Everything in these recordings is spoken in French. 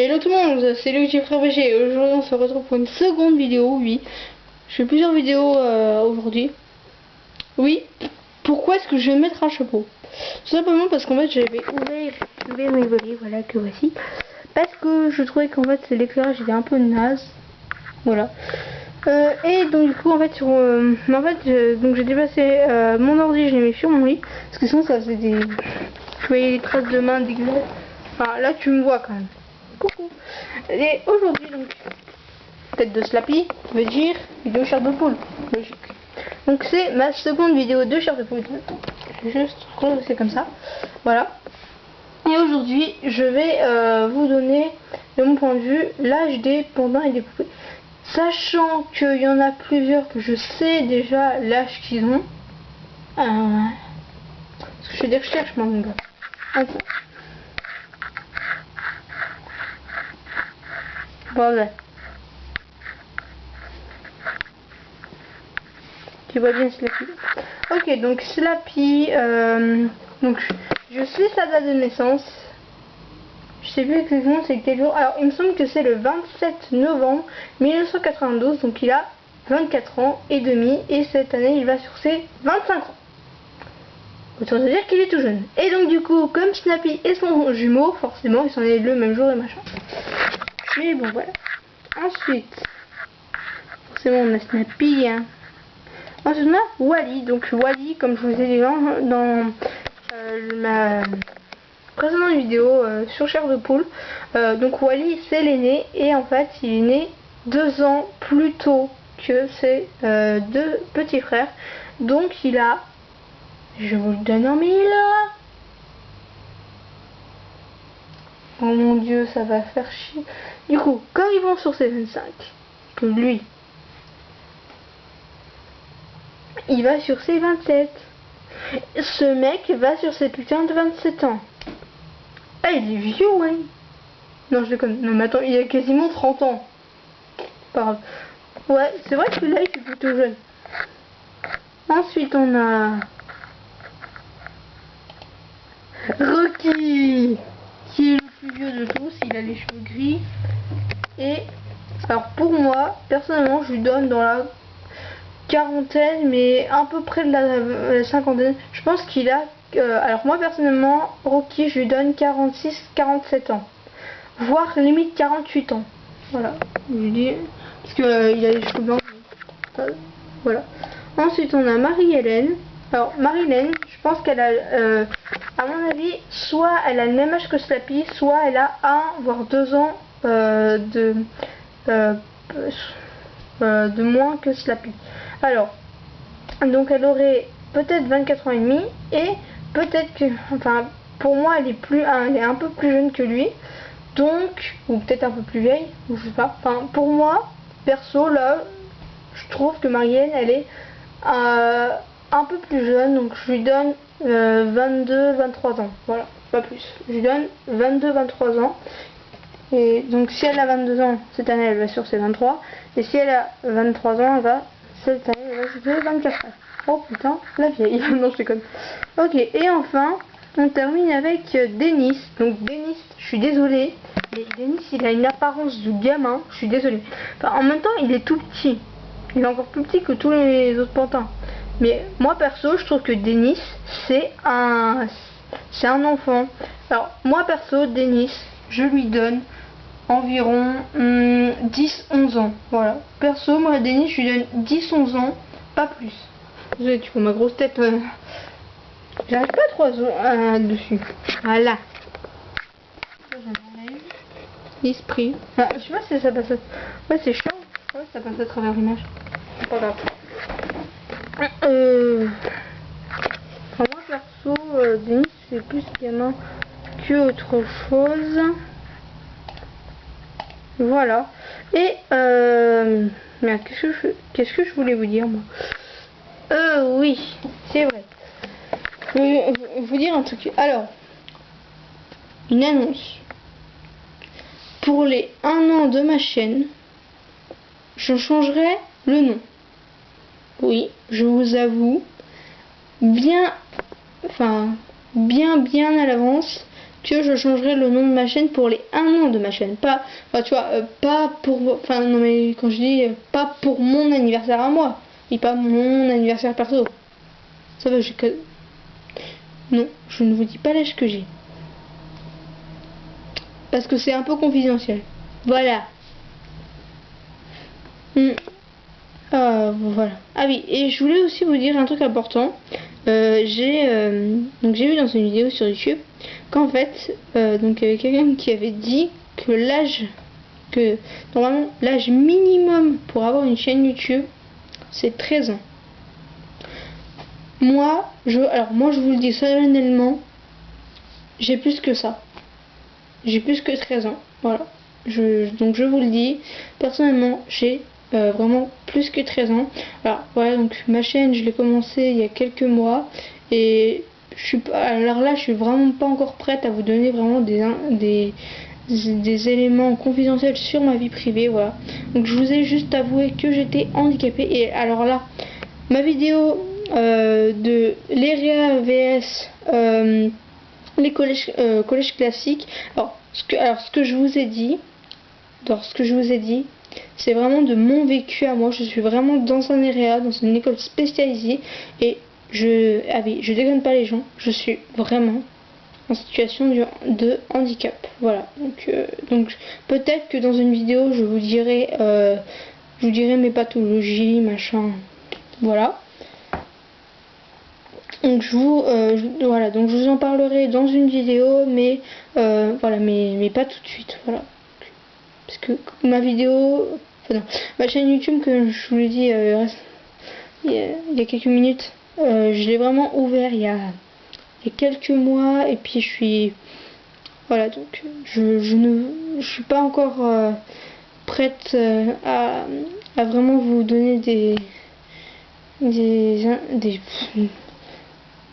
Hello tout le monde, c'est Luigi Frère BG. Aujourd'hui on se retrouve pour une seconde vidéo, oui. Je fais plusieurs vidéos aujourd'hui. Oui, pourquoi est-ce que je vais mettre un chapeau? Tout simplement parce qu'en fait j'avais ouvert mes volets, voilà que voici. Parce que je trouvais qu'en fait l'éclairage était un peu naze. Voilà. Et donc du coup en fait, donc j'ai déplacé mon ordi, je l'ai mis sur mon lit. Parce que sinon ça faisait des... Je voyais les traces de main dégueulasses. Enfin là tu me vois quand même. Coucou. Et aujourd'hui donc tête de Slappy veut dire vidéo chair de poule. Logique. Donc c'est ma seconde vidéo de chair de poule. Je vais juste redresser comme ça. Voilà. Et aujourd'hui je vais vous donner de mon point de vue l'âge des pandins et des poupées. Sachant qu'il y en a plusieurs que je sais déjà l'âge qu'ils ont. Parce que je fais des recherches moi mon gars. Voilà. Tu vois bien Slappy. Ok, donc Slappy, donc je suis sa date de naissance. Je sais plus exactement c'est quel jour. Alors il me semble que c'est le 27 novembre 1992, donc il a 24 ans et demi et cette année il va sur ses 25 ans. Autant se dire qu'il est tout jeune. Et donc du coup, comme Slappy est son jumeau, forcément ils sont nés le même jour et machin. Mais bon voilà. Ensuite, forcément on a Slappy, hein. Ensuite on a Wally. Donc Wally, comme je vous ai dit dans ma précédente vidéo sur chair de poule, donc Wally c'est l'aîné et en fait il est né 2 ans plus tôt que ses deux petits frères. Donc il a, je vous le donne en mille. Oh mon dieu, ça va faire chier. Du coup, quand ils vont sur ses 25, que lui il va sur ses 27. Ce mec va sur ses putains de 27 ans. Ah, il est vieux, ouais. Non, je déconne. Non, mais attends, il a quasiment 30 ans. Pas grave. Ouais, c'est vrai que là, il est plutôt jeune. Ensuite, on a Rocky, qui est le plus vieux de tous. Il a les cheveux gris. Et alors, pour moi, personnellement, je lui donne dans la quarantaine, mais à peu près de la cinquantaine. Je pense qu'il a... alors moi personnellement, Rocky, je lui donne 46-47 ans. Voire limite 48 ans. Voilà. Je lui dis... Parce que il a les cheveux blancs. Voilà. Ensuite, on a Marie-Hélène. Alors, Marie-Hélène, je pense qu'elle a... à mon avis, soit elle a le même âge que Slappy, soit elle a 1 voire 2 ans de moins que Slappy. Alors, donc elle aurait peut-être 24 ans et demi et peut-être que, enfin, pour moi elle est un peu plus jeune que lui, donc, ou peut-être un peu plus vieille, ou je sais pas. Enfin, pour moi, perso, là, je trouve que Marianne, elle est un peu plus jeune, donc je lui donne 22-23 ans, voilà, pas plus. Je lui donne 22-23 ans. Et donc si elle a 22 ans, cette année elle va sur ses 23. Et si elle a 23 ans, elle va, cette année elle va sur ses 24 ans. Oh putain, la vieille. Non, je déconne. Ok, et enfin, on termine avec Denis. Donc Denis, je suis désolée, mais Denis il a une apparence de gamin, je suis désolée. Enfin, en même temps, il est tout petit. Il est encore plus petit que tous les autres pantins. Mais moi perso, je trouve que Denis, c'est un enfant. Alors, moi perso, Denis, je lui donne environ 10-11 ans. Voilà. Perso, moi, Denis, je lui donne 10-11 ans, pas plus. Désolé, tu vois ma grosse tête. J'arrive pas trop dessus. Voilà. L'esprit. Ah, je sais pas si ça passe. Ouais, c'est chiant. Ouais, ça passe à travers l'image. C'est pas grave. Enfin, moi, perso, Denis, c'est plus gamin que autre chose. Voilà. Et merde, qu'est-ce que je voulais vous dire moi? Oui, c'est vrai. Je vais vous dire un truc. Alors, une annonce. Pour les 1 an de ma chaîne, je changerai le nom. Oui, je vous avoue, bien à l'avance, que je changerai le nom de ma chaîne pour les 1 an de ma chaîne. Pas, enfin, tu vois, pas pour, enfin non mais quand je dis pas pour mon anniversaire à moi, et pas mon anniversaire perso. Ça va, j'ai que... Non, je ne vous dis pas l'âge que j'ai. Parce que c'est un peu confidentiel. Voilà. Voilà. Ah oui, et je voulais aussi vous dire un truc important. J'ai vu dans une vidéo sur YouTube qu'en fait, donc il y avait quelqu'un qui avait dit que normalement l'âge minimum pour avoir une chaîne YouTube, c'est 13 ans. Moi, je vous le dis solennellement, j'ai plus que ça. J'ai plus que 13 ans. Voilà. Donc je vous le dis, personnellement, j'ai vraiment plus que 13 ans. Alors voilà, donc ma chaîne, je l'ai commencé il y a quelques mois. Et alors là, je suis vraiment pas encore prête à vous donner vraiment des éléments confidentiels sur ma vie privée. Voilà. Donc je vous ai juste avoué que j'étais handicapée. Et alors là, ma vidéo de l'EREA VS les collèges classiques. Alors ce que je vous ai dit, c'est vraiment de mon vécu à moi. Je suis vraiment dans un EREA, dans une école spécialisée, et je déconne pas les gens, je suis vraiment en situation de handicap. Voilà. Donc peut-être que dans une vidéo je vous dirai mes pathologies, machin. Voilà. Donc voilà, donc je vous en parlerai dans une vidéo, mais voilà, mais pas tout de suite, voilà. Parce que ma vidéo, enfin non, ma chaîne YouTube, que je vous l'ai dit il y a quelques minutes, je l'ai vraiment ouvert il y a quelques mois, et puis voilà, donc je suis pas encore prête à vraiment vous donner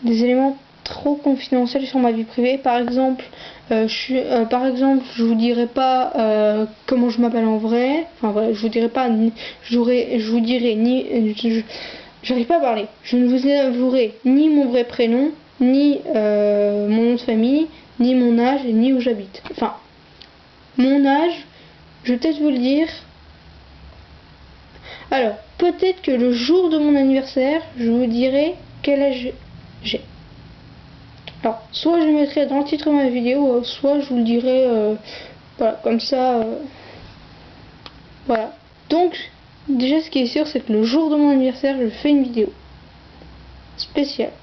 des éléments trop confidentiels sur ma vie privée. Par exemple, je vous dirai pas comment je m'appelle en vrai. Enfin voilà, je vous dirai pas, j'arrive pas à parler. Je ne vous avouerai ni mon vrai prénom, ni mon nom de famille, ni mon âge, ni où j'habite. Enfin, mon âge, je vais peut-être vous le dire. Alors, peut-être que le jour de mon anniversaire, je vous dirai quel âge j'ai. Alors, soit je le mettrai dans le titre de ma vidéo, soit je vous le dirai, voilà, comme ça, voilà. Donc, déjà, ce qui est sûr, c'est que le jour de mon anniversaire, je fais une vidéo spéciale.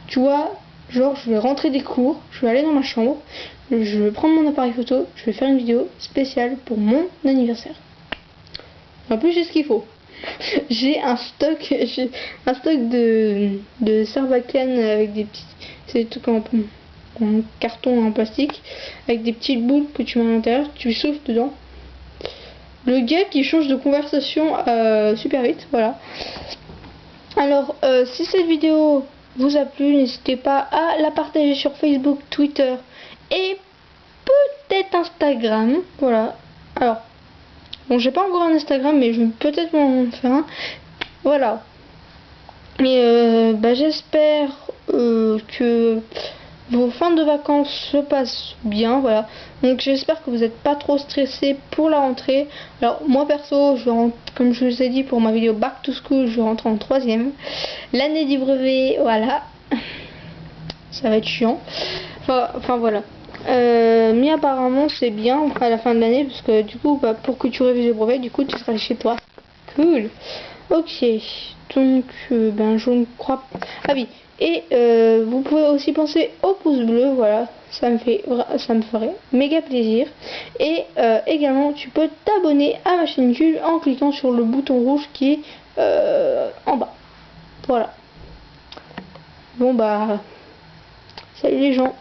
Tu vois, genre, je vais rentrer des cours, je vais aller dans ma chambre, je vais prendre mon appareil photo, je vais faire une vidéo spéciale pour mon anniversaire. En plus, j'ai ce qu'il faut. J'ai un stock de Sarbacane avec des petits, c'est des trucs en carton, en plastique, avec des petites boules que tu mets à l'intérieur, tu souffles dedans. Le gars qui change de conversation super vite, voilà. Alors, si cette vidéo vous a plu, n'hésitez pas à la partager sur Facebook, Twitter et peut-être Instagram, voilà. Alors, bon, j'ai pas encore un Instagram, mais je vais peut-être m'en faire un. Voilà. Et j'espère que vos fins de vacances se passent bien. Voilà. Donc j'espère que vous n'êtes pas trop stressés pour la rentrée. Alors moi perso, comme je vous ai dit pour ma vidéo Back to School, je vais rentrer en 3e. L'année du brevet, voilà. Ça va être chiant. Enfin voilà. Mais apparemment c'est bien à la fin de l'année, parce que du coup pour que tu révises le brevet, du coup tu seras chez toi. Cool. Ok, donc je ne crois pas. Ah oui, et vous pouvez aussi penser au pouce bleu, voilà, ça me ferait méga plaisir. Et également tu peux t'abonner à ma chaîne YouTube en cliquant sur le bouton rouge qui est en bas. Voilà. Bon salut les gens.